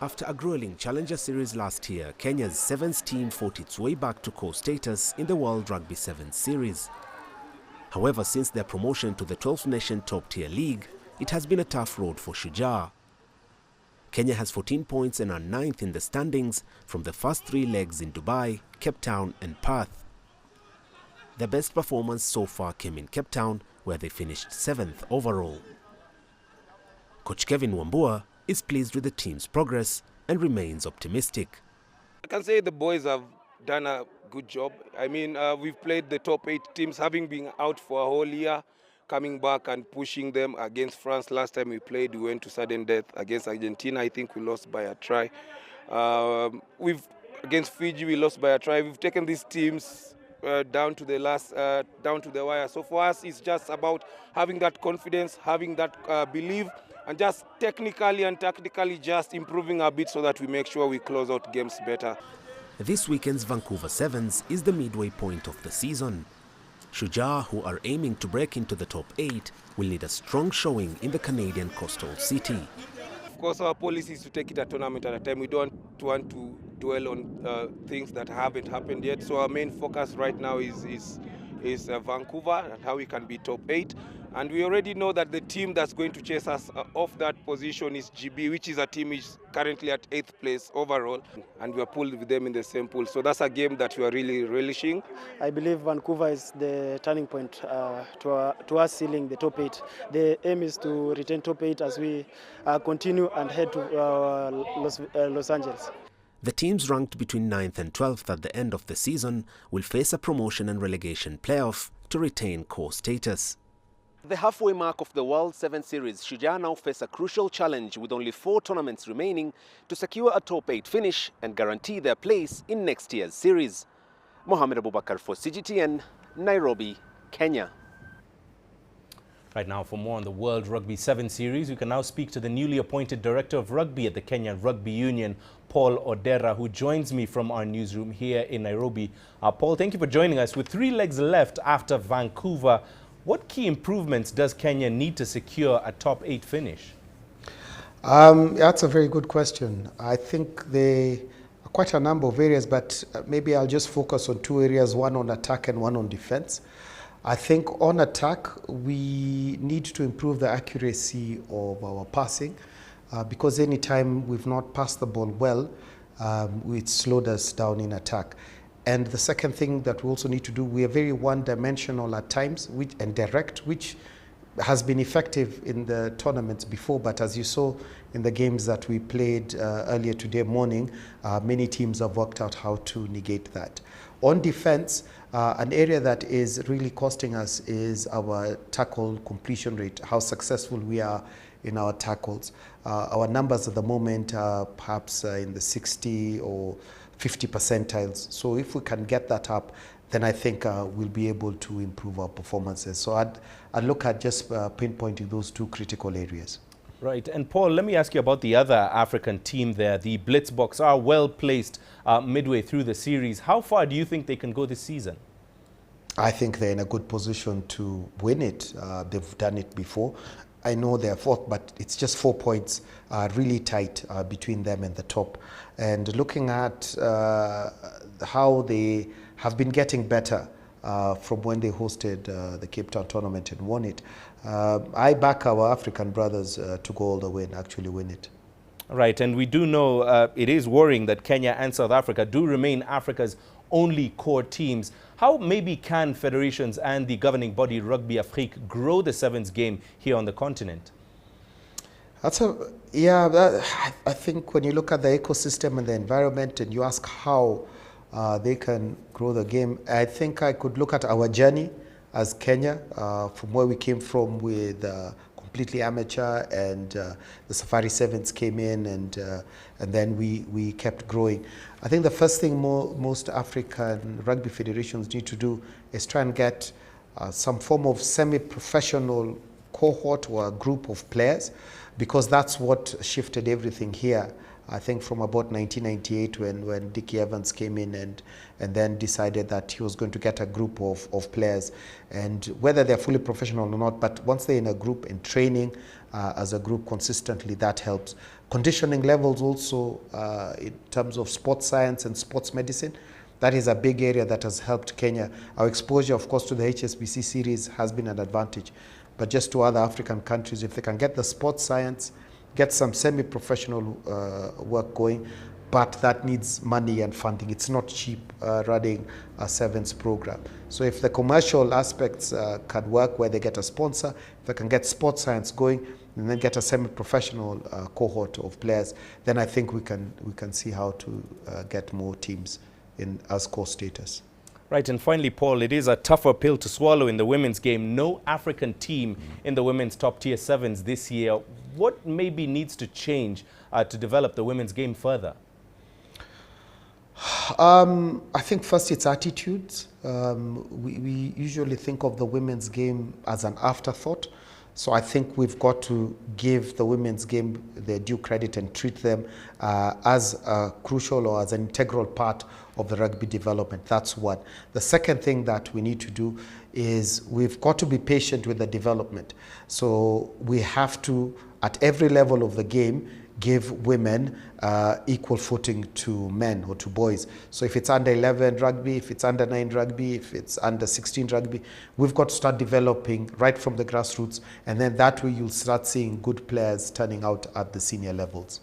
After a grueling Challenger Series last year, Kenya's Sevens team fought its way back to core status in the World Rugby Sevens Series. However, since their promotion to the 12th nation top-tier league, it has been a tough road for Shujaa. Kenya has 14 points and are 9th in the standings from the first 3 legs in Dubai, Cape Town and Perth. Their best performance so far came in Cape Town, where they finished 7th overall. Coach Kevin Wambua is pleased with the team's progress and remains optimistic. I can say the boys have done a good job. I mean, we've played the top 8 teams, having been out for a whole year, coming back and pushing them against France. Last time we played, we went to sudden death. Against Argentina, I think we lost by a try. Against Fiji, we lost by a try. We've taken these teams down to the wire. So for us, it's just about having that confidence, having that belief, and just technically and tactically just improving a bit so that we make sure we close out games better. This weekend's Vancouver Sevens is the midway point of the season. Shujaa, who are aiming to break into the top 8, will need a strong showing in the Canadian coastal city. Of course, our policy is to take it a tournament at a time. We don't want to dwell on things that haven't happened yet. So our main focus right now is Vancouver and how we can be top 8. And we already know that the team that's going to chase us off that position is GB, which is a team which is currently at 8th place overall. And we are pulled with them in the same pool. So that's a game that we are really relishing. I believe Vancouver is the turning point to us sealing the top 8. The aim is to retain top 8 as we continue and head to Los Angeles. The teams ranked between 9th and 12th at the end of the season will face a promotion and relegation playoff to retain core status. The halfway mark of the World Sevens Series, Shujaa now face a crucial challenge with only 4 tournaments remaining to secure a top 8 finish and guarantee their place in next year's series. Mohamed Abubakar for CGTN, Nairobi, Kenya. Right now, for more on the World Rugby Sevens Series, we can now speak to the newly appointed Director of Rugby at the Kenya Rugby Union, Paul Odera, who joins me from our newsroom here in Nairobi. Paul, thank you for joining us. With 3 legs left after Vancouver, what key improvements does Kenya need to secure a top 8 finish? That's a very good question. I think there are quite a number of areas, but maybe I'll just focus on 2 areas, one on attack and one on defense. I think on attack, we need to improve the accuracy of our passing because anytime we've not passed the ball well, it slowed us down in attack. And the second thing that we also need to do, we are very one-dimensional at times and direct, which has been effective in the tournaments before, but as you saw in the games that we played earlier today morning, many teams have worked out how to negate that. On defense, an area that is really costing us is our tackle completion rate, how successful we are in our tackles. Our numbers at the moment are perhaps in the 60 or 50 percentiles. So if we can get that up, then I think we'll be able to improve our performances. So I'd look at just pinpointing those 2 critical areas. Right. And Paul, let me ask you about the other African team there. The Blitzboks are well placed midway through the series. How far do you think they can go this season? I think they're in a good position to win it. They've done it before. I know they're 4th, but it's just 4 points really tight between them and the top. And looking at how they have been getting better from when they hosted the Cape Town tournament and won it, I back our African brothers to go all the way and actually win it. Right, and we do know it is worrying that Kenya and South Africa do remain Africa's only core teams. How maybe can federations and the governing body Rugby Afrique grow the sevens game here on the continent? I think when you look at the ecosystem and the environment and you ask how they can grow the game, I think I could look at our journey as Kenya, from where we came from with completely amateur, and the Safari Sevens came in, and then we kept growing. I think the first thing most African rugby federations need to do is try and get some form of semi-professional cohort or a group of players, because that's what shifted everything here. I think from about 1998 when Dickie Evans came in and then decided that he was going to get a group of players, and whether they're fully professional or not, but once they're in a group and training as a group consistently, that helps. Conditioning levels also in terms of sports science and sports medicine, that is a big area that has helped Kenya. Our exposure, of course, to the HSBC series has been an advantage, but just to other African countries, if they can get the sports science, get some semi-professional work going, but that needs money and funding. It's not cheap running a sevens program. So if the commercial aspects can work where they get a sponsor, if they can get sports science going, and then get a semi-professional cohort of players, then I think we can see how to get more teams in as core status. Right, and finally, Paul, it is a tougher pill to swallow in the women's game. No African team in the women's top-tier sevens this year. What maybe needs to change to develop the women's game further? I think first it's attitudes. We usually think of the women's game as an afterthought. So I think we've got to give the women's game their due credit and treat them as a crucial or as an integral part of the rugby development. That's one. The second thing that we need to do is we've got to be patient with the development. So we have to, at every level of the game, give women equal footing to men or to boys. So if it's under 11 rugby, if it's under 9 rugby, if it's under 16 rugby, we've got to start developing right from the grassroots, and then that way you'll start seeing good players turning out at the senior levels.